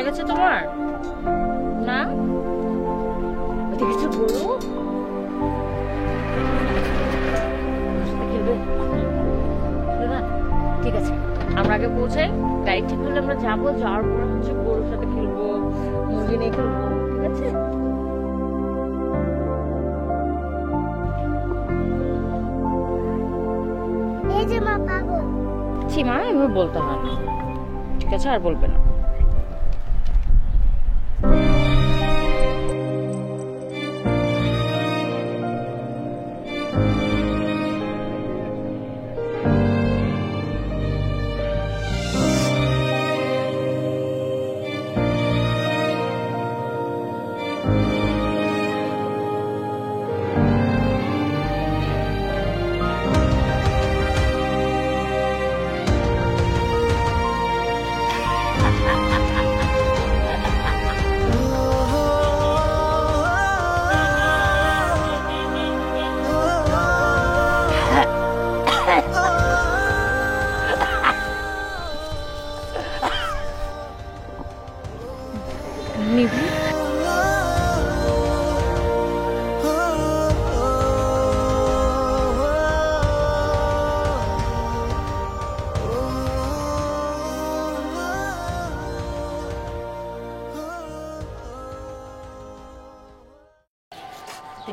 লেগেছে তোমার? না কিছু বলো। ঠিক আছে, আমরা আগে পৌঁছাই, গাড়ি ঠিক করলে আমরা যাবো, যাওয়ার পর হচ্ছে গরুর সাথে খেলবো, মুরগি নিয়ে খেলবো, ঠিক আছে? সীমা এভাবে বলতে হয় না, ঠিক আছে? আর বলবে না।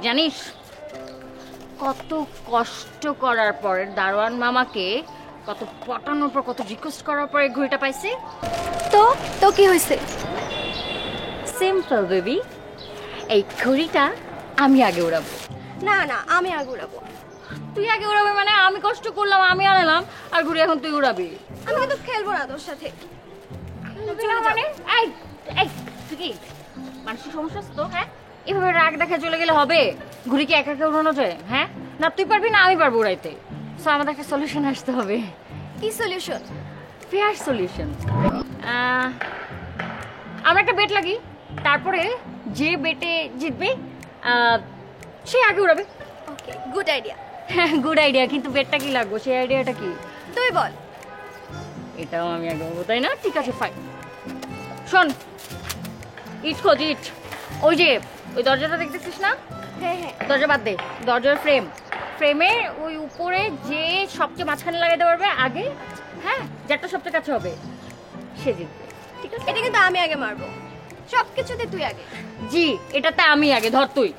জানিস কত কষ্ট করার পর দারোয়ান মামাকে কত পটানোর পর, কত রিকোয়েস্ট করার পর এই ঘড়িটা পাইছি। তো তো কি হয়েছে? সিম্পল বেবি, এই ঘড়িটা আমি আগে উড়াবো। না না, আমি আগে উড়াবো। তুই আগে উড়াবি মানে? আমি কষ্ট করলাম, আমি আনলাম, আর ঘুরে এখন তুই উড়াবি। আমি কিন্তু খেলবো না তোর সাথে। মানে এই এই তুই কি মানসিক সমস্যা তো? হ্যাঁ, এভাবে রাগ দেখা চলে গেলে হবে? ঘুড়ি কি একা একা উড়ানো যায়? হ্যাঁ, না তুই পারবি না আমি পারবো উড়াইতে। সো আমাদের একটা সলিউশন আসতে হবে। কি সলিউশন? Fair solution. আমরা একটা বেট লাগি, তারপরে যে বেটে জিতবে সে আগে উড়াবে। ওকে, গুড আইডিয়া। হ্যাঁ, গুড আইডিয়া, কিন্তু বেটটা কি লাগবে? সেই আইডিয়াটা কি তুই বল। এটাও আমি আগে বলবো, তাই না? ঠিক আছে, ফাইন। শোন, ইট খোঁজ, ইট। ওই যে ওই দরজাটা দেখতেছিস না? হ্যাঁ হ্যাঁ। দরজা বাদ দে, দরজার ফ্রেমের ওই উপরে যে সবচেয়ে মাঝখানে লাগাইতে পারবে আগে, হ্যাঁ, যারটা সবচেয়ে কাছে হবে সে জিতবে, ঠিক আছে? এটা কিন্তু আমি আগে মারবো, সবকিছুতে তুই আগে। জি, এটাতে আমি আগে। ধর তুই।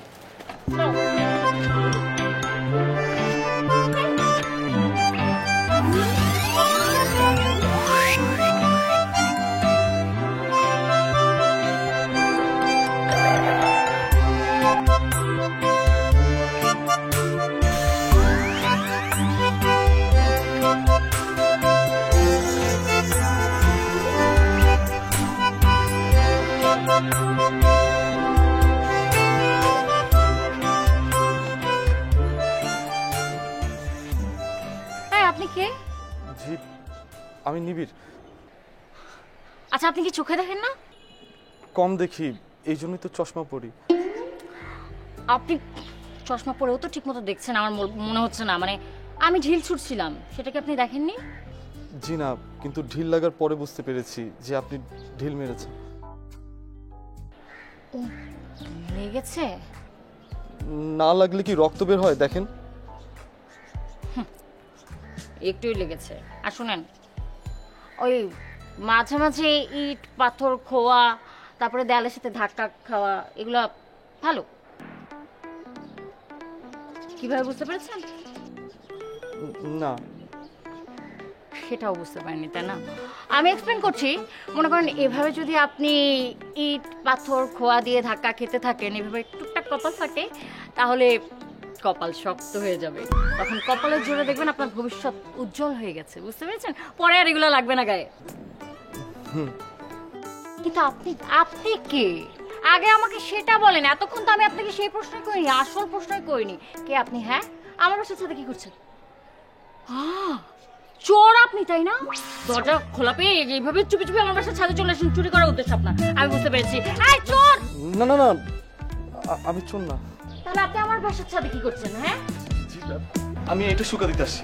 আপনি কে? জি, আমি নিবিড়। আচ্ছা, আপনি কি চোখে দেখেন না? কম দেখি, এই জন্যই তো চশমা পরি। আপনি চশমা পরেও তো ঠিক মতো দেখছেন আমার মনে হচ্ছে না। মানে আমি ঢিল ছুটছিলাম, সেটা কি আপনি দেখেননি? জি না, কিন্তু ঢিল লাগার পরে বুঝতে পেরেছি যে আপনি ঢিল মেরেছেন। লেগেছে? না লাগলে কি রক্ত বের হয়? দেখেন। একটুই লেগেছে। আর শুনেন, ওই মাঝে মাঝে ইট পাথর খোয়া, তারপরে দেয়ালের সাথে ধাক্কা খাওয়া, এগুলো ভালো। কিভাবে বুঝতে পেরেছেন? না, সেটাও বুঝতে পারিনি, তাই না? আমি এক্সপ্লেন করছি। মনে করেন এভাবে যদি আপনি ইট পাথর খোয়া দিয়ে ধাক্কা খেতে থাকেন, এভাবে টুকটাক কপাল থাকে, তাহলে কপাল শক্ত হয়ে যাবে। তখন কপালের জোরে দেখবেন আপনার ভবিষ্যৎ উজ্জ্বল হয়ে গেছে। বুঝতে পেরেছেন? পরে আর এগুলো লাগবে না গায়ে। কিন্তু আপনি কে? আগে আমাকে সেটা বলেন। এতক্ষণ তো আমি আপনাকে সেই প্রশ্নই করিনি, আসল প্রশ্নই করিনি। কে আপনি? হ্যাঁ, আমার বাসার সাথে কি করছেন? চোর আপনি, তাই না? দরজা খোলা পেয়ে এইভাবে চুপি চুপি আমার বাসার ছাদে চলে আসেন, চুরি করার উদ্দেশ্য আপনার। আমি বুঝতে পেরেছি। এই চোর! না না না, আমি চোর না। তাহলে আপনি আমার বাসার ছাদে কি করছেন? হ্যাঁ, আমি এটা শুকা দিতে আসছি।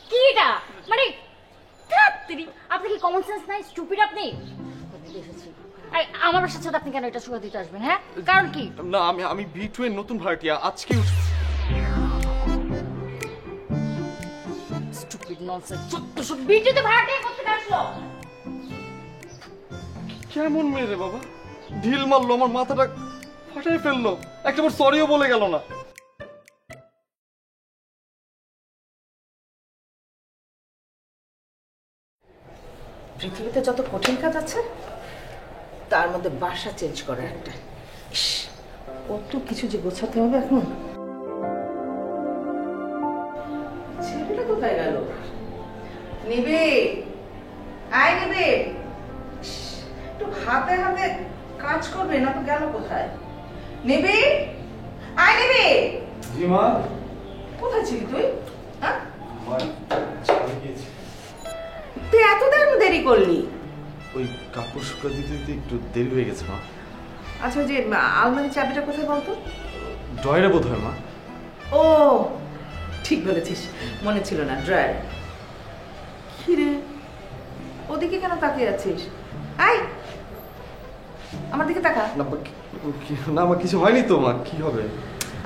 কি এটা? মানে তিনি আপনি কি কমন সেন্স নাই? স্টুপিড আপনি। এসেছি আমার বাসার সাথে আপনি কেন এটা সুখা দিতে আসবেন? হ্যাঁ, কারণ কি? না, আমি B2 এর নতুন ভাড়াটিয়া, আজকে স্টুপিড ননসেন্স। যত বিটিতে ভাড়াটিয়া করতে আসলো। কেমন মেয়ে রে বাবা, ঢিল মারলো, আমার মাথাটা ফাটাই ফেললো, একটাবার সরিও বলে গেল না। পৃথিবীতে যত কঠিন কাজ আছে তার মধ্যে বাসা চেঞ্জ করা একটা। ইস, কত কিছু যে গোছাতে হবে এখন। ছেলেটা কোথায় গেল? নেবে, আয় নেবে, একটু হাতে হাতে কাজ করবে না তো গেল কোথায়? নেবে, আয় নেবে। জি মা। কোথায় ছিলি তুই? হ্যাঁ, মা চলে গিয়েছি। তুই এত দেরি করলি? ওই কাপড় শুকা দিতে দিতে একটু দেরি হয়ে গেছে মা। আচ্ছা, ওই যে আলমারির চাবিটা কোথায় বলতো? ড্রয়ারে বোধ হয় মা। ও ঠিক বলেছিস, মনে ছিল না, ড্রয়ার। কি রে, ওদিকে কেন তাকিয়ে আছিস? আয় আমার দিকে তাকা। না মা, কিছু হয়নি তো মা, কি হবে?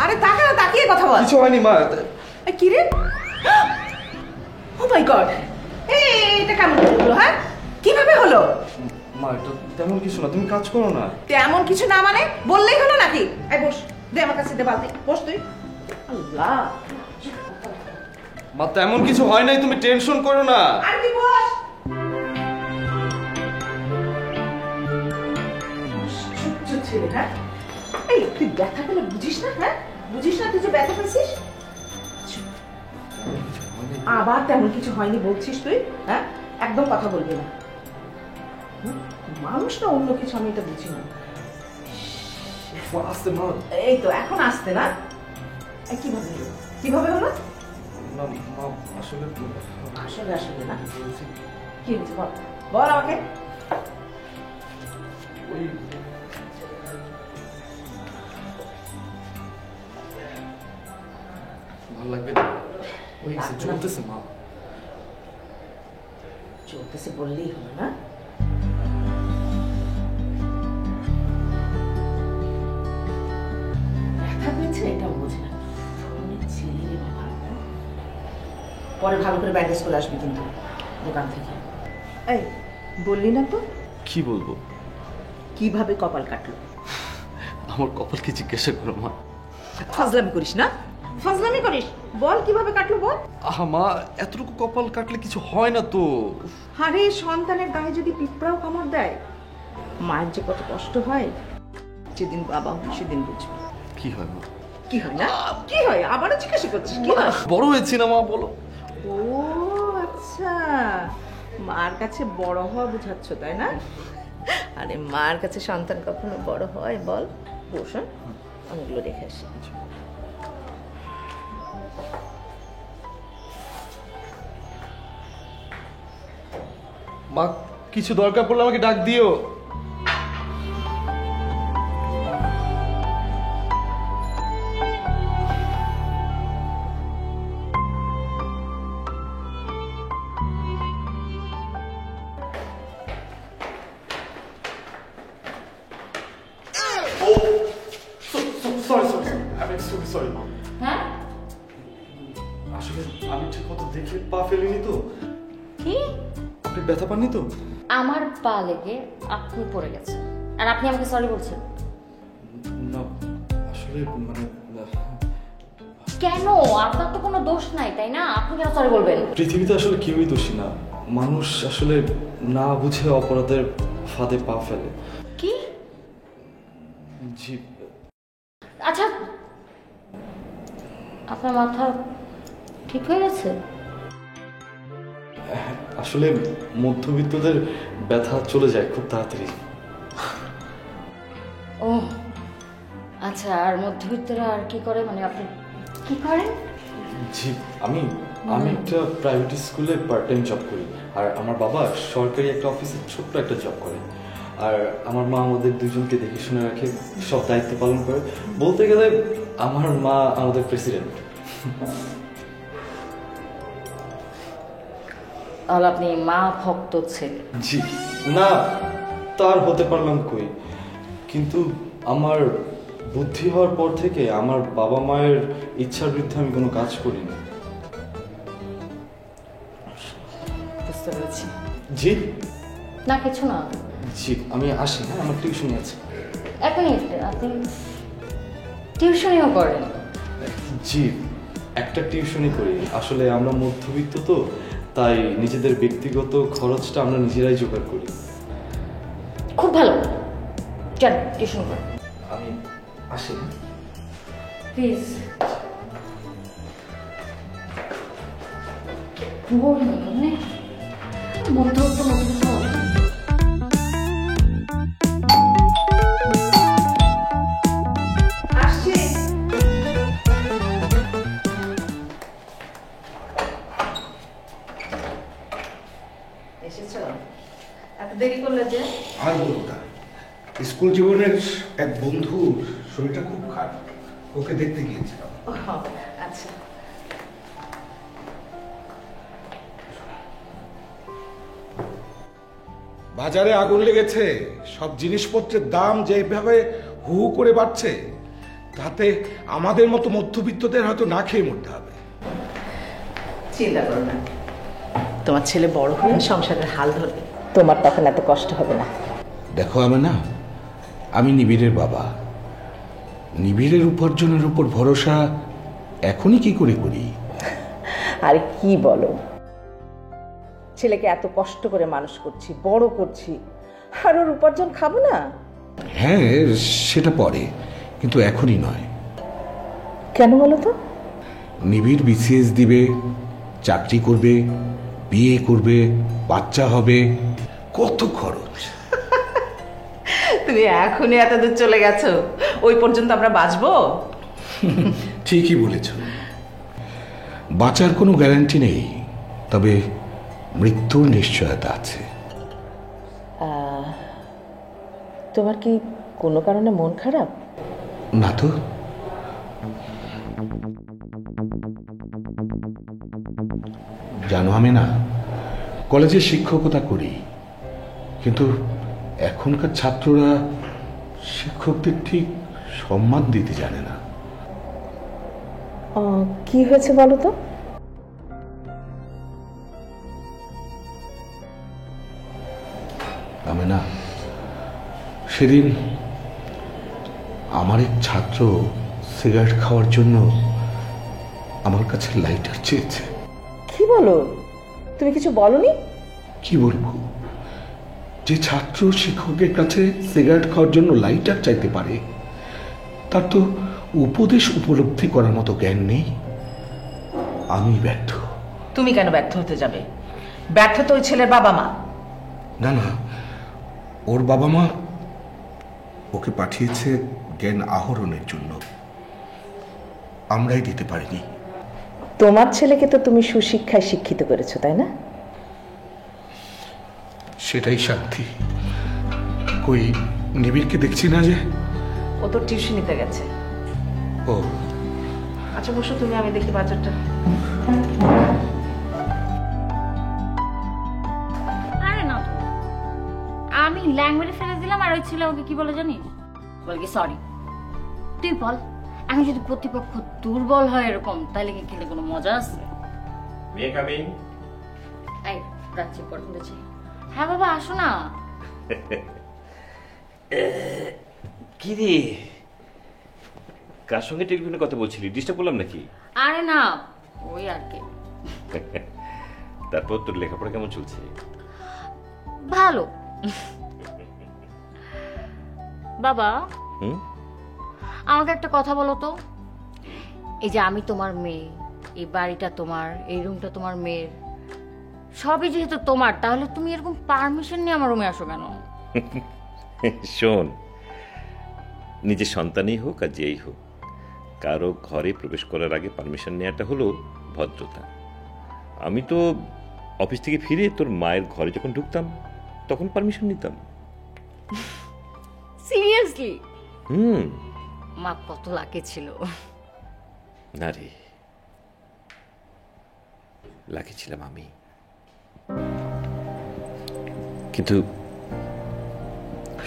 আরে তাকা না, তাকিয়ে কথা বল। কিছু হয়নি মা। কি রে, ও মাই গড, এটা কেমন হলো? হ্যাঁ, কিভাবে হলো? মা এটা তেমন কিছু না, তুমি কাজ করো না। তেমন কিছু না মানে বললেই হলো নাকি? এই বস, দে আমার কাছে, দে বালতি, বস তুই। আল্লাহ, মা তেমন কিছু হয় নাই, তুমি টেনশন করো না। আর তুই বস। ছেলে, হ্যাঁ, এই তুই ব্যথা পেলে বুঝিস না? হ্যাঁ, বুঝিস না তুই যে ব্যথা পেয়েছিস? আবার তেমন কিছু হয়নি বলছিস তুই? হ্যাঁ, একদম কথা বলবি না। মানুষ না অন্য কিছু, আমি এটা বুঝি না। আসতে মা। এই তো এখন আসতে না, কিভাবে হলো? কিভাবে হলো? মা আসলে আসলে আসলে না, কি হয়েছে বল, বল আমাকে। ওই ভালো লাগবে না, ওই চলতেছে মা। চলতেছে বললেই হলো না? ব্যথা পেয়েছে এটাও বোঝে না। ছেলে রে বাবা। পরে ভালো করে ব্যান্ডেজ করে আসবি কিন্তু দোকান থেকে। এই বললি না তো কি বলবো? কিভাবে কপাল কাটলো? আমার কপালকে জিজ্ঞাসা করো মা। ফাজলামি করিস না, ফাজলামি করিস, বল কিভাবে কাটলো বল। আহা মা, এতটুকু কপাল কাটলে কিছু হয় না তো। আরে সন্তানের গায়ে যদি পিঁপড়াও কামড় দেয়, মায়ের যে কত কষ্ট হয়, যেদিন বাবা হবে সেদিন বুঝবে। কি হয় মা? কি হয় না? কি হয় আবারও জিজ্ঞাসা করছিস? কি হয়? বড় হয়েছি না মা, বলো। ও আচ্ছা, মার কাছে বড় হওয়া বুঝাচ্ছ তাই না? আরে মার কাছে সন্তান কখনো বড় হয় বল? বস, অনেকগুলো রেখে আসি। মা কিছু দরকার পড়লে আমাকে ডাক দিও। হ্যাঁ, আসলে আমি ঠিক মতো দেখে পা ফেলিনি তো। কি? আপনি ব্যথা পাননি তো? আমার পা লেগে আপনি পড়ে গেছেন আর আপনি আমাকে সরি বলছেন? না আসলে মানে কেন? আপনার তো কোনো দোষ নাই তাই না? আপনি কেন সরি বলবেন? পৃথিবীতে আসলে কেউই দোষী না, মানুষ আসলে না বুঝে অপরাধের ফাঁদে পা ফেলে। কি? জি। আচ্ছা, আপনার মাথা ঠিক হয়ে গেছে? আসলে মধ্যবিত্তদের ব্যথা চলে যায় খুব তাড়াতাড়ি। ও আচ্ছা, আর মধ্যবিত্তরা আর কি করে, মানে আপনি কি করেন? জি, আমি একটা প্রাইভেট স্কুলে পার্ট টাইম জব করি, আর আমার বাবা সরকারি একটা অফিসে ছোট্ট একটা জব করে, আর আমার মা আমাদের দুজনকে দেখে শুনে রাখে, সব দায়িত্ব পালন করে। বলতে গেলে আমার মা আমাদের প্রেসিডেন্ট। তাহলে আপনি মা ভক্ত ছেলে। জি না, তার হতে পারলাম কই, কিন্তু আমার বুদ্ধি হওয়ার পর থেকে আমার বাবা মায়ের ইচ্ছার বিরুদ্ধে আমি কোনো কাজ করিনি। বুঝতে পেরেছি। জি না কিছু না। জি আমি আসি, হ্যাঁ আমার টিউশনি আছে। এক মিনিট, আপনি টিউশনিও করেন? জি একটা টিউশনি করি, আসলে আমরা মধ্যবিত্ত তো, তাই নিজেদের ব্যক্তিগত খরচটা আমরা নিজেরাই জোগাড় করি। খুব ভালো, চল টিউশন করেন। আমি আসি। প্লিজ। মধ্যবিত্ত মধ্যবিত্ত আসছি। এসেছো? এত দেরি করলে যে? আর বলবো না, স্কুল জীবনের এক বন্ধুর শরীরটা খুব খারাপ, ওকে দেখতে গিয়েছিলাম। ও, আচ্ছা। বাজারে আগুন লেগেছে, সব জিনিসপত্রের দাম যেভাবে হু হু করে বাড়ছে, তাতে আমাদের মতো মধ্যবিত্তদের হয়তো না খেয়ে মরতে হবে। চিন্তা করো না, তোমার ছেলে বড় হয়ে সংসারের হাল ধরবে, তোমার তখন এত কষ্ট হবে না। দেখো না, আমি নিবিড়ের বাবা, নিবিড়ের উপার্জনের উপর ভরসা এখনই কি করে করি? আরে কি বলো, ছেলেকে এত কষ্ট করে মানুষ করছি, বড় করছি, আর ওর উপার্জন খাবো না? হ্যাঁ সেটা পরে, কিন্তু এখনই নয়। কেন বলো তো? নিবিড় বিসিএস দিবে, চাকরি করবে, বিয়ে করবে, বাচ্চা হবে, কত খরচ। তুমি এখনই এত দূর চলে গেছো, ওই পর্যন্ত আমরা বাঁচবো? ঠিকই বলেছ, বাঁচার কোনো গ্যারান্টি নেই, তবে মৃত্যুর নিশ্চয়তা আছে। তোমার কি কোনো কারণে মন খারাপ? না তো, জানো আমি না কলেজে শিক্ষকতা করি, কিন্তু এখনকার ছাত্ররা শিক্ষকদের ঠিক সম্মান দিতে জানে না। কি হয়েছে বলো তো? আমি না সেদিন আমার এক ছাত্র সিগারেট খাওয়ার জন্য আমার কাছে লাইটার চেয়েছে। কি বলো, তুমি কিছু বলনি? কি বলবো, যে ছাত্র শিক্ষকের কাছে সিগারেট খাওয়ার জন্য লাইটার চাইতে পারে, তার তো উপদেশ উপলব্ধি করার মতো জ্ঞান নেই। আমি ব্যর্থ। তুমি কেন ব্যর্থ হতে যাবে? ব্যর্থ তো ওই ছেলের বাবা মা। না না, ওর বাবা মা ওকে পাঠিয়েছে জ্ঞান আহরণের জন্য, আমরাই দিতে পারিনি। তোমার ছেলেকে তো তুমি সুশিক্ষায় শিক্ষিত করেছো, তাই না? সেটাই শান্তি। কই নিবিড়কে দেখছি না যে? ও তো টিউশনিতে গেছে। ও আচ্ছা বসো তুমি, আমি দেখি বাজারটা। আরে না তো, আমি ল্যাঙ্গুয়েজে ফেলে দিলাম, আর ওই ছেলে ওকে কি বলে জানিস? বল কি সরি। তুই বল, আমি যদি প্রতিপক্ষ দুর্বল হয় এরকম, তাহলে কি খেলে কোনো মজা আছে? এই রাজ্যে পড়তে চাই। হ্যাঁ বাবা আসো না। কি রে, কার সঙ্গে টেলিফোনে কথা বলছিলি? ডিস্টার্ব করলাম নাকি? আরে না, ওই আর কি। তারপর তোর লেখাপড়া কেমন চলছে? ভালো। বাবা আমাকে একটা কথা বলো তো, এই যে আমি তোমার মেয়ে, এই বাড়িটা তোমার, এই রুমটা তোমার মেয়ের, সবই যেহেতু তোমার, তাহলে তুমি এরকম পারমিশন নিয়ে আমার রুমে আসো কেন? শোন, নিজের সন্তানই হোক আর যেই হোক, কারো ঘরে প্রবেশ করার আগে পারমিশন নেওয়াটা হলো ভদ্রতা। আমি তো অফিস থেকে ফিরে তোর মায়ের ঘরে যখন ঢুকতাম তখন পারমিশন নিতাম। সিরিয়াসলি? হুম। মা কত লাকি ছিল। না রে, লাকি ছিলাম আমি। কিন্তু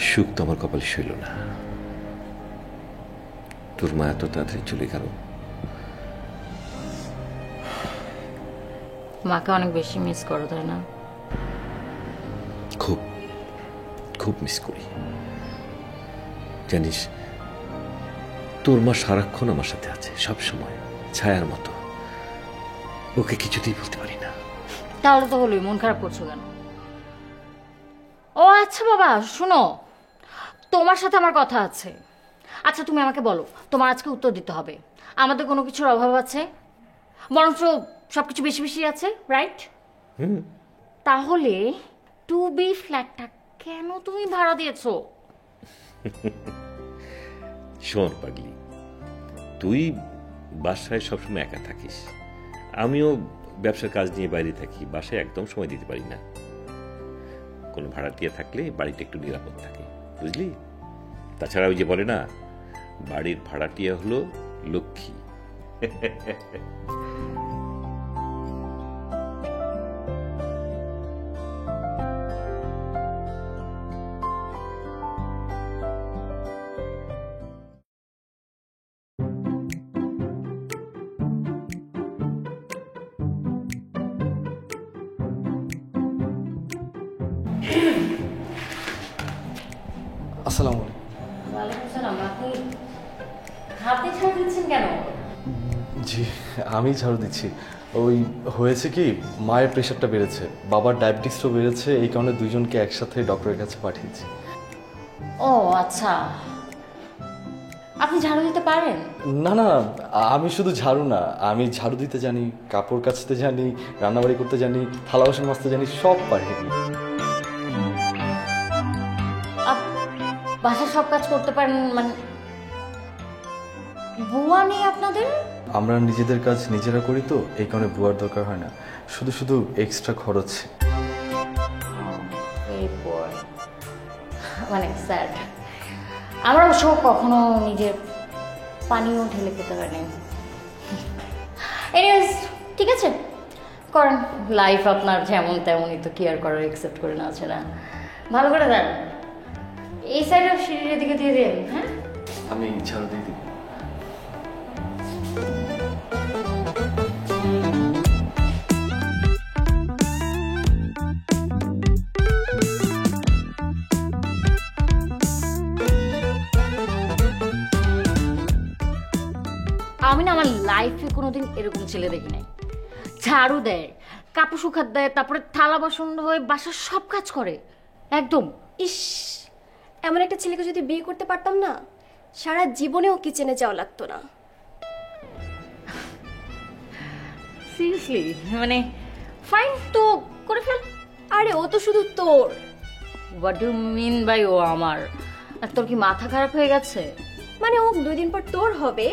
সুখ তো আমার কপালে সইল না। তোর মা এত তাড়াতাড়ি চলে গেল। মাকে অনেক বেশি মিস করো, তাই না? খুব খুব মিস করি। জানিস, তোর মা সারাক্ষণ আমার সাথে আছে, সব সময় ছায়ার মতো। ওকে কিছুতেই বলতে পারি না। তাহলে তো হলোই, মন খারাপ করছো কেন? ও আচ্ছা বাবা, শুনো, তোমার সাথে আমার কথা আছে। আচ্ছা তুমি আমাকে বলো, তোমার আজকে উত্তর দিতে হবে। আমাদের কোনো কিছুর অভাব আছে? বরঞ্চ সবকিছু বেশি বেশি আছে, রাইট? তাহলে 2B ফ্ল্যাটটা কেন তুমি ভাড়া দিয়েছো? শোন পাগলি, তুই বাসায় সবসময় একা থাকিস, আমিও ব্যবসার কাজ নিয়ে বাইরে থাকি, বাসায় একদম সময় দিতে পারি না। কোনো ভাড়াটিয়া থাকলে বাড়িটা একটু নিরাপদ থাকে, বুঝলি? তাছাড়া ওই যে বলে না, বাড়ির ভাড়াটিয়া হলো লক্ষ্মী। আসসালামু আলাইকুম। ওয়ালাইকুম সালাম। আপনি হাতে ছাড় দিচ্ছেন কেন? জি, আমি ঝাড়ু দিচ্ছি। ওই হয়েছে কি, মায়ের প্রেশারটা বেড়েছে, বাবার ডায়াবেটিসও বেড়েছে, এই কারণে দুজনকে একসাথে ডক্টরের কাছে পাঠিয়েছি। ও আচ্ছা, আপনি ঝাড়ু দিতে পারেন? না না, আমি শুধু ঝাড়ু না, আমি ঝাড়ু দিতে জানি, কাপড় কাচতে জানি, রান্নাবাড়ি করতে জানি, থালা বাসন মাজতে জানি, সব পারি। বাসার সব কাজ করতে পারেন মানে? বুয়া নেই আপনাদের? আমরা নিজেদের কাজ নিজেরা করি তো, এই কারণে বুয়ার দরকার হয় না, শুধু শুধু এক্সট্রা খরচ। মানে স্যার, আমরা অবশ্য কখনো নিজের পানিও ঢেলে খেতে পারি। এনিওয়েজ, ঠিক আছে, করেন। লাইফ আপনার যেমন তেমনই তো, কেয়ার করার একসেপ্ট করে না আছে না। ভালো করে দেন, এই সাইডে সিঁড়ির দিকে দিয়ে দেন। হ্যাঁ, আমি ঝাড়ু দিয়ে দিই। আমি না আমার লাইফে কোনোদিন এরকম ছেলে দেখি নাই। ঝাড়ু দেয়, কাপড় শুকাত দেয়, তারপরে থালা বাসন হয়ে বাসার সব কাজ করে একদম। ইস, এমন একটা ছেলেকে যদি বিয়ে করতে পারতাম না, সারা জীবনেও কিচেনে যাওয়া লাগতো না। সিরিয়াসলি, মানে ফাইন তো করে ফেল। আরে ও তো শুধু তোর। হোয়াট ডু মিন বাই ও আমার? আর তোর কি মাথা খারাপ হয়ে গেছে? মানে ও 2 দিন পর তোর হবে।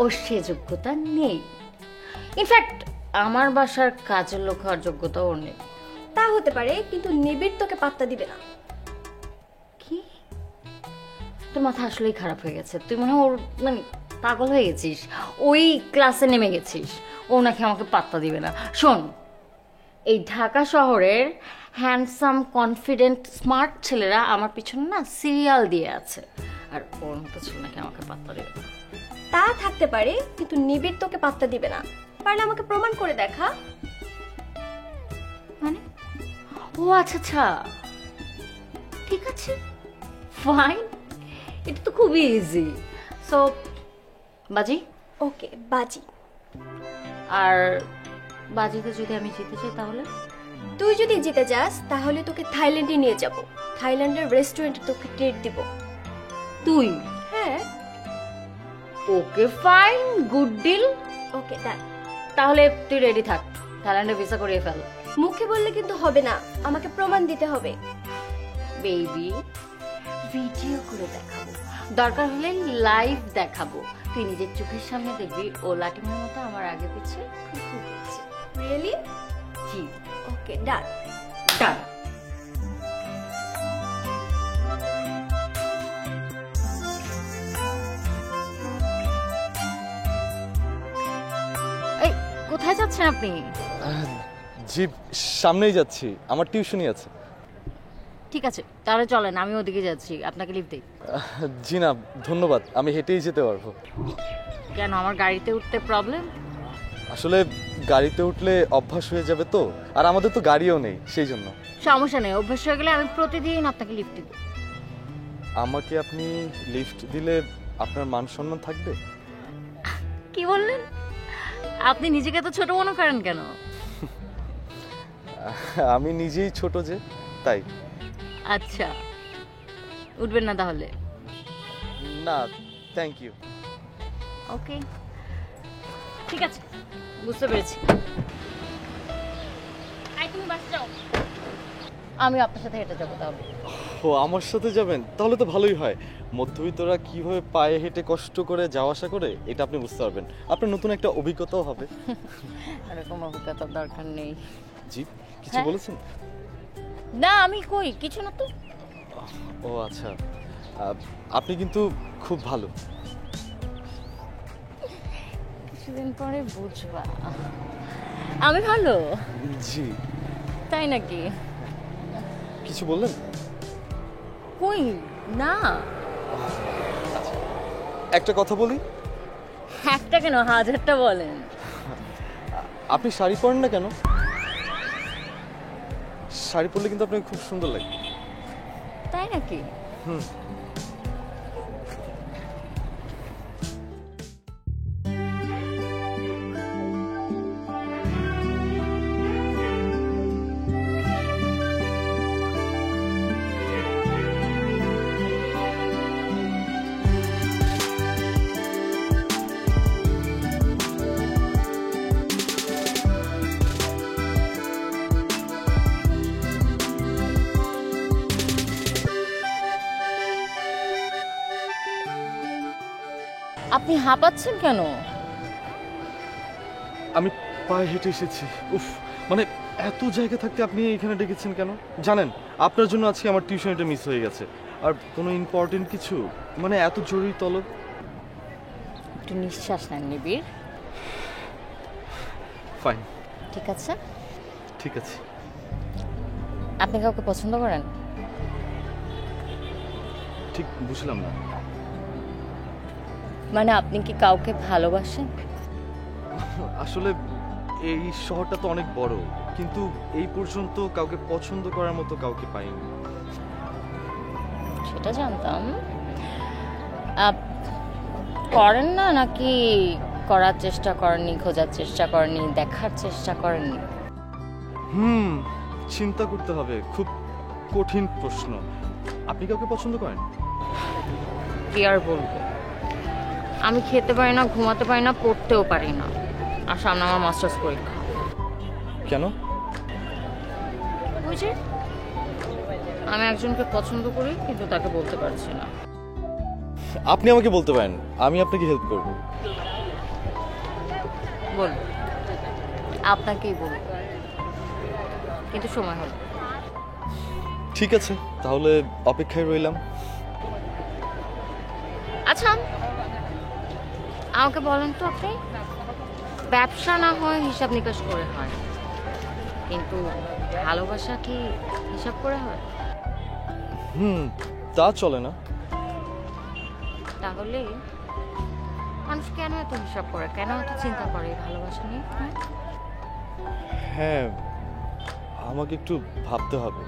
ও সে যোগ্যতা নেই। ইনফ্যাক্ট আমার বাসার কাজের লোক হওয়ার যোগ্যতা ওর নেই। তা হতে পারে, কিন্তু নিবিড় তোকে পাত্তা দিবে না। কি? তোর মাথা আসলেই খারাপ হয়ে গেছে। তুই মনে হয় ওর মানে পাগল হয়ে গেছিস, ওই ক্লাসে নেমে গেছিস। ও নাকি আমাকে পাত্তা দিবে না। শোন, এই ঢাকা শহরের হ্যান্ডসাম, কনফিডেন্ট, স্মার্ট ছেলেরা আমার পিছনে না সিরিয়াল দিয়ে আছে, আর ওর মতো ছেলে নাকি আমাকে পাত্তা দেবে না। তা থাকতে পারে, কিন্তু নিবিড় তোকে পাত্তা দিবে না। পারলে আমাকে প্রমাণ করে দেখা। মানে? ও আচ্ছা আচ্ছা, ঠিক আছে, ফাইন। এটা তো খুবই ইজি। সো বাজি? ওকে, বাজি। আর বাজিতে যদি আমি জিতে চাই তাহলে? তুই যদি জিতে যাস তাহলে তোকে থাইল্যান্ডে নিয়ে যাব। থাইল্যান্ডের রেস্টুরেন্টে তোকে ট্রিট দিব। তুই? হ্যাঁ। Okay fine, good deal. Okay, done. তাহলে তুই রেডি থাক, থাইল্যান্ডে ভিসা করিয়ে ফেল। মুখে বললে কিন্তু হবে না, আমাকে প্রমাণ দিতে হবে। বেবি, ভিডিও করে দেখাবো, দরকার হলে লাইভ দেখাবো। তুই নিজের চোখের সামনে দেখবি ও লাটিমের মতো আমার আগে পিছে ঘুরঘুর করছে। রিয়েলি? জি। ওকে, ডান। ডান। এই কোথায় যাচ্ছেন? যাচ্ছেন আপনি? জি সামনেই যাচ্ছি, আমার টিউশনই আছে। ঠিক আছে, তাহলে চলেন, আমি ওদিকে যাচ্ছি, আপনাকে লিফট দিই। জি না ধন্যবাদ, আমি হেঁটেই যেতে পারবো। কেন, আমার গাড়িতে উঠতে প্রবলেম? আসলে গাড়িতে উঠলে অভ্যাস হয়ে যাবে তো, আর আমাদের তো গাড়িও নেই, সেই জন্য। সমস্যা নেই, অভ্যাস হয়ে গেলে আমি প্রতিদিন আপনাকে লিফট দিব। আমাকে আপনি লিফট দিলে আপনার মান সম্মান থাকবে? কি বললেন? আপনি নিজেকে তো ছোট মনে করেন কেন? আমি নিজেই ছোট যে, তাই। আচ্ছা, উঠবেন না তাহলে? না থ্যাংক ইউ। ওকে, ঠিক আছে, বুঝতে পেরেছি। তুমি বাস যাও, আমি আপনার সাথে হেঁটে যাবো। তাহলে ও আমার সাথে যাবেন? তাহলে তো ভালোই হয়। মধ্যবিত্তরা কিভাবে পায়ে হেঁটে কষ্ট করে যাওয়া আসা করে এটা আপনি বুঝতে পারবেন, আপনার নতুন একটা অভিজ্ঞতাও হবে। এরকম অভিজ্ঞতার দরকার নেই। জি কিছু হ্যাঁ? বলেছেন? না, আমি কই কিছু না তো। ও আচ্ছা, আপনি কিন্তু খুব ভালো। কিছুদিন পরে বুঝবা আমি ভালো। জি। তাই নাকি? কিছু বললেন? কই না। একটা কথা বলি। একটা কেন, হাজারটা বলেন। আপনি শাড়ি পরেন না কেন? শাড়ি পরলে কিন্তু আপনাকে খুব সুন্দর লাগে। তাই নাকি? হুম। আপনি হাঁপাচ্ছেন কেন? আমি পায়ে হেঁটে এসেছি। উফ, মানে এত জায়গা থাকতে আপনি এখানে ডেকেছেন কেন জানেন? আপনার জন্য আজকে আমার টিউশনটা মিস হয়ে গেছে। আর কোনো ইম্পর্টেন্ট কিছু, মানে এত জরুরি তলব। একটু নিঃশ্বাস নেন নিবিড়। ফাইন। ঠিক আছে। ঠিক আছে। আপনি কাউকে পছন্দ করেন? ঠিক বুঝলাম না। মানে আপনি কি কাউকে ভালোবাসেন? আসলে এই শহরটা তো অনেক বড়, কিন্তু এই পর্যন্ত কাউকে পছন্দ করার মতো কাউকে পাইনি। সেটা জানতাম। করেন না নাকি করার চেষ্টা করেননি, খোঁজার চেষ্টা করেননি, দেখার চেষ্টা করেননি? চিন্তা করতে হবে, খুব কঠিন প্রশ্ন। আপনি কাউকে পছন্দ করেন? কি আর বলবো, আমি খেতে পারি না, ঘুমাতে পারি না, পড়তেও পারি না। আর সামনে আমার মাস্টার্স পরীক্ষা। কেন? বুঝি, আমি একজনকে পছন্দ করি কিন্তু তাকে বলতে পারছি না। আপনি আমাকে বলতে পারেন, আমি আপনাকে হেল্প করব। বলবো, আপনাকেই বলবো, কিন্তু সময় হলো। ঠিক আছে, তাহলে অপেক্ষায় রইলাম। আচ্ছা, আমাকে বলেন তো, আপনি ব্যবসা না হয় হিসাব নিকাশ করে হয়, কিন্তু ভালোবাসা কি হিসাব করে হয়? তা চলে না। তাহলে মানুষ কেন এত হিসাব করে, কেন এত চিন্তা করে এই ভালোবাসা নিয়ে? হ্যাঁ, আমাকে একটু ভাবতে হবে।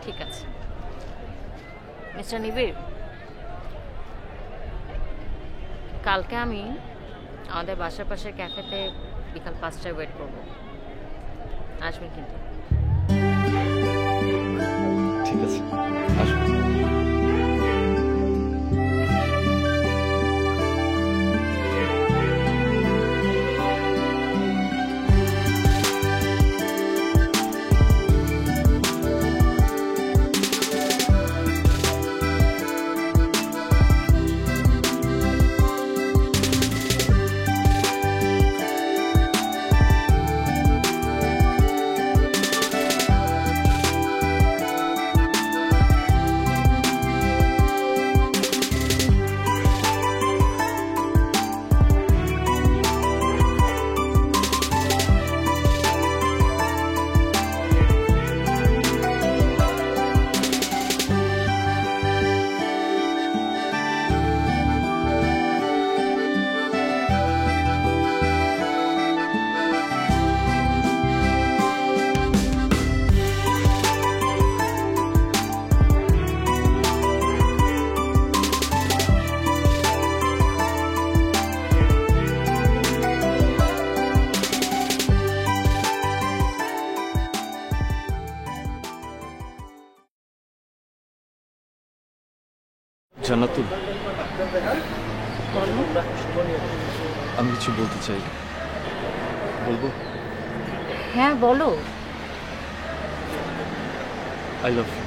ঠিক আছে মিস্টার নিবিড়, কালকে আমি আমাদের বাসার পাশের ক্যাফেতে বিকাল 5টায় ওয়েট করবো, আসবেন কিন্তু। ঠিক আছে, আসবো। জান্নাতুল, আমি কিছু বলতে চাই, বলবো? হ্যাঁ বলো। I love you.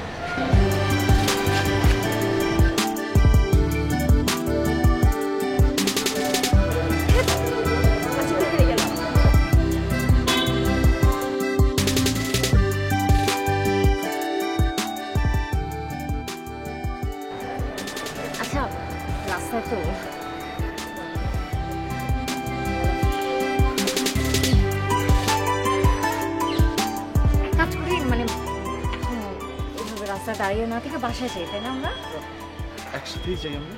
আচ্ছা রাস্তায় তো কাজ করি, মানে এখন ওইভাবে রাস্তায় দাঁড়িয়ে না থেকে বাসায় যাই, তাই না আমরা? একসাথেই যাই আমরা।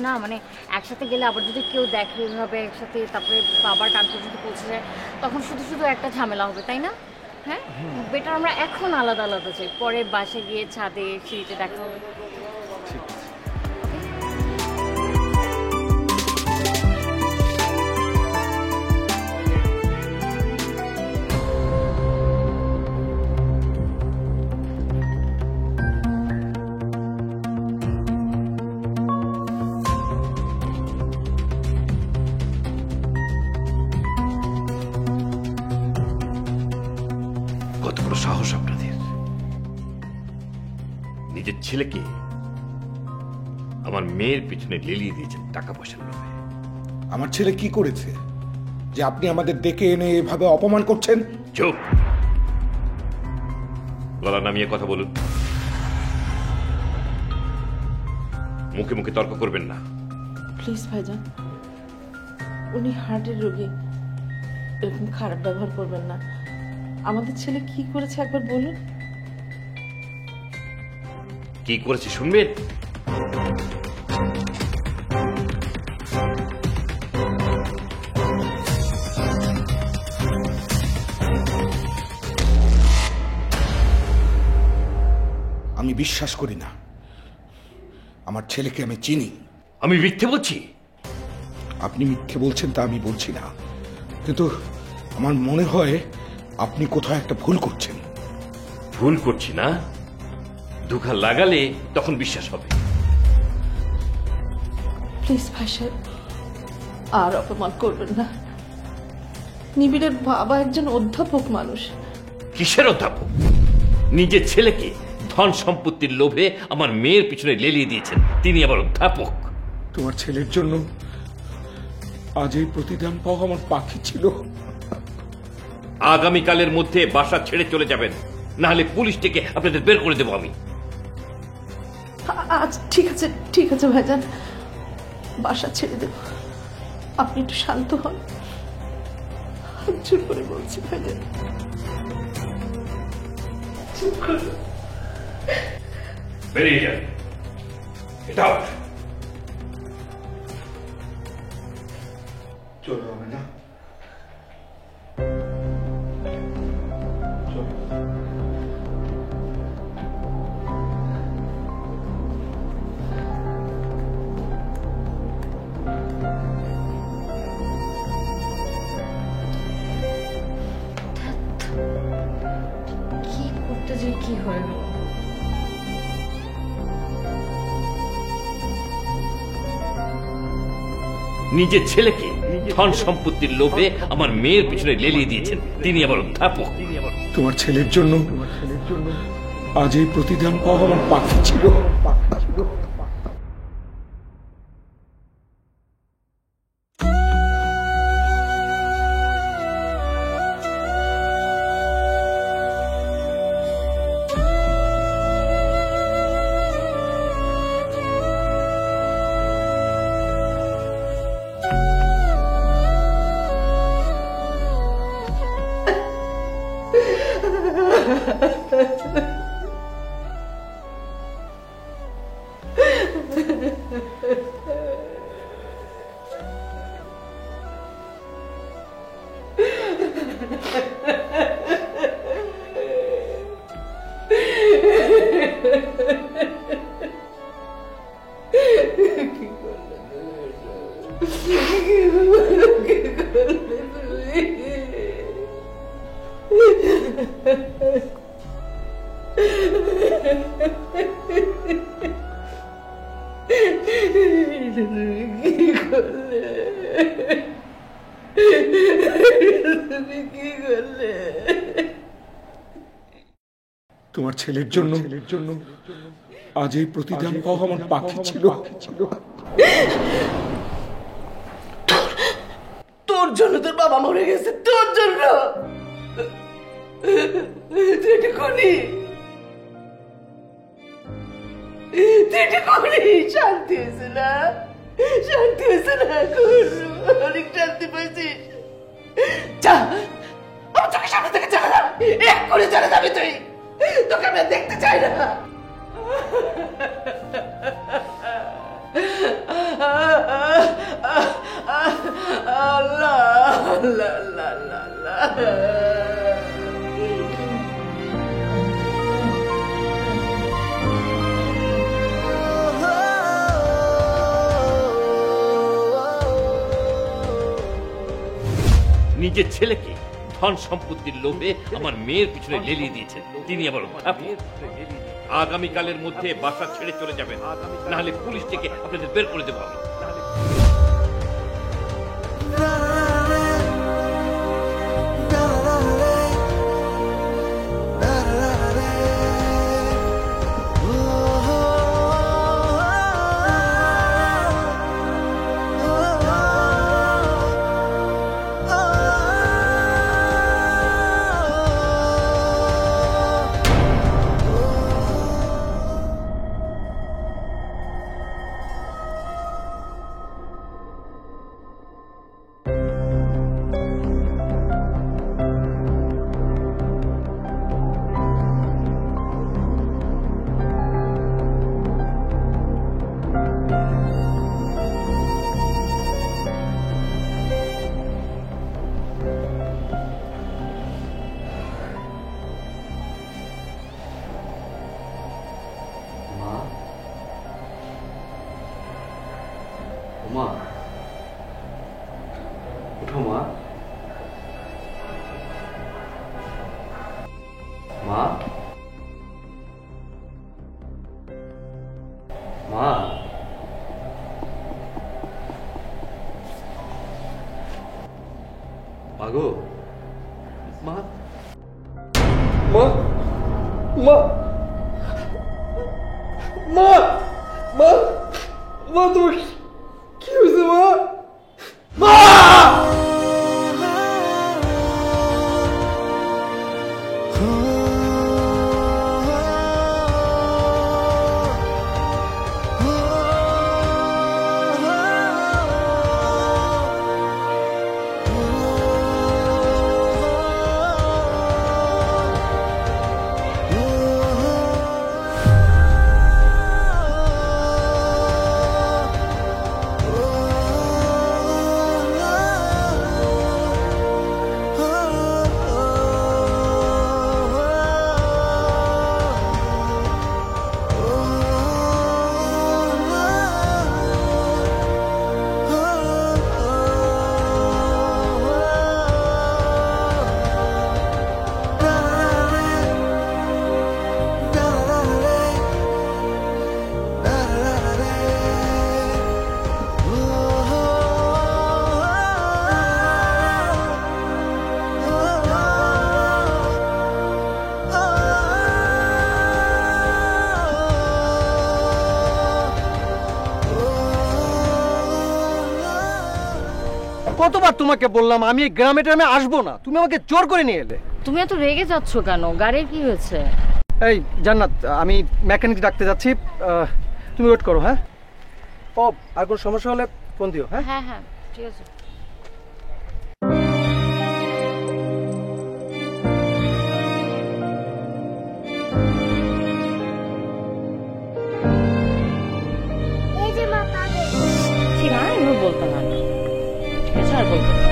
না মানে একসাথে গেলে আবার যদি কেউ দেখে এভাবে একসাথে, তারপরে বাবার কান পর্যন্ত পৌঁছে যায়, তখন শুধু শুধু একটা ঝামেলা হবে, তাই না? হ্যাঁ, বেটার আমরা এখন আলাদা আলাদা যাই, পরে বাসে গিয়ে ছাদে সিঁড়িতে দেখা হবে। ঠিক আছে। কত বড় সাহস আপনাদের! নিজের ছেলেকে আমার মেয়ের পিছনে লেলিয়ে দিয়েছেন টাকা পয়সার লোভে। আমার ছেলে কি করেছে যে আপনি আমাদের ডেকে এনে এভাবে অপমান করছেন? চুপ! গলা নামিয়ে কথা বলুন, মুখে মুখে তর্ক করবেন না। প্লিজ ভাইজান, উনি হার্টের রোগী, এরকম খারাপ ব্যবহার করবেন না। আমাদের ছেলে কি করেছে একবার বলুন। কি করেছে শুনবেন? আমি বিশ্বাস করি না। আমার ছেলেকে আমি চিনি। আমি মিথ্যে বলছি? আপনি মিথ্যে বলছেন তা আমি বলছি না, কিন্তু আমার মনে হয় আপনি কোথাও একটা ভুল করছেন। ভুল করছি না? ধোঁকা লাগালে তখন বিশ্বাস হবে। প্লিজ ভাই সাহেব, আর অপমান করবেন না। নিবিড়ের বাবা একজন অধ্যাপক মানুষ। কিসের অধ্যাপক? নিজের ছেলেকে ধন সম্পত্তির লোভে আমার মেয়ের পিছনে লেলিয়ে দিয়েছেন, তিনি আবার অধ্যাপক। তোমার ছেলের জন্য আজ এই প্রতিদান পাওয়া আমার বাকি ছিল। আগামীকালের মধ্যে বাসা ছেড়ে চলে যাবেন, না হলে পুলিশ থেকে আপনাদের বের করে দেবো আমি। আচ্ছা ঠিক আছে ভাইজান, বাসা ছেড়ে দেব। আপনি একটু শান্ত হন। চুপ করে বলছি ভাইজান, চুপ করে। বেরিয়ে যান। Get out! চলো হবে না। কি করতে যে কি হয়ে গেল। নিজের ছেলেকে ধন সম্পত্তির লোভে আমার মেয়ের পিছনে লেলিয়ে দিয়েছেন, তিনি আবার অধ্যাপক। তোমার ছেলের জন্য আজ এই প্রতিদান পাওয়া আমার বাকি ছিল। কি করলে তুমি কি করলে? তোমার ছেলের জন্য আজ এই প্রতিদান পাওয়া আমার বাকি ছিল। তোর জন্য তোর বাবা মরে গেছে, তোর জন্য। তুই এটা করলি, তুই এটা করলি। শান্তি হয়েছে না? শান্তি হয়েছে না? অনেক শান্তি পাইছিস। যা, আমার চোখের সামনে থেকে চলে যা, এক করে চলে যাবি তুই। তোকে আমি আর দেখতে চাই না। আল্লাহ আল্লাহ আল্লাহ আল্লাহ। নিজের ছেলেকে ধন সম্পত্তির লোভে আমার মেয়ের পিছনে লেলিয়ে দিয়েছেন, তিনি আবার আগামীকালের মধ্যে বাসা ছেড়ে চলে যাবেন, নাহলে পুলিশ থেকে আপনাদের বের করে দেবো আমি। মা, উঠো মা। মা, মা, মাগো, মা, মা, মা, মা, মা, মা, তোমার কি হয়েছে মা? মা! কতবার তোমাকে বললাম আমি এই গ্রামে ট্রামে আসবো না, তুমি আমাকে জোর করে নিয়ে এলে। তুমি এত রেগে যাচ্ছ কেন? গাড়ির কি হয়েছে? এই জান্নাত, আমি মেকানিক ডাকতে যাচ্ছি, তুমি ওয়েট করো। হ্যাঁ, ও আর কোনো সমস্যা হলে ফোন দিও। হ্যাঁ হ্যাঁ হ্যাঁ, ঠিক আছে। ঠিক আছে, এভাবে বলতে হয় না। ঠিক আছে, আর বলতে না।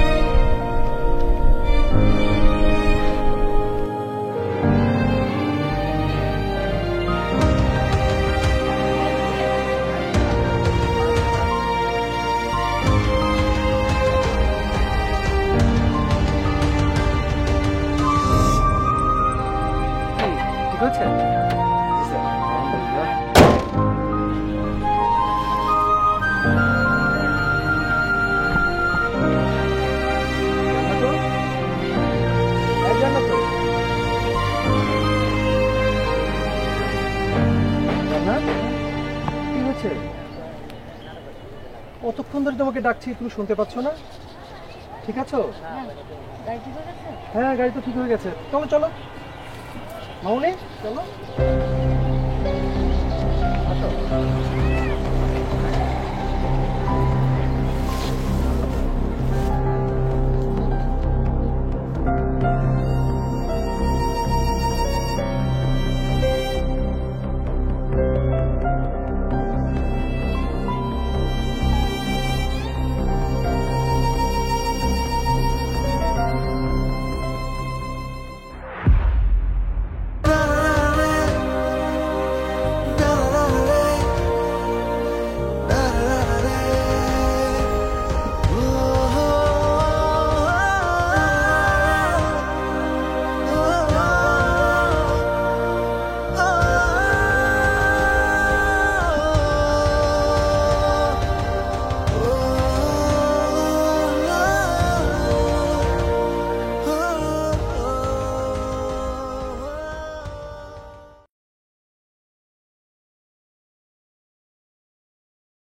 ঠিক আছে। কি হয়েছে? কতক্ষণ ধরে তোমাকে ডাকছি, তুমি শুনতে পাচ্ছ না? ঠিক আছো? হ্যাঁ, গাড়ি তো ঠিক হয়ে গেছে। চলো চলো মামুনি, চলো আসো।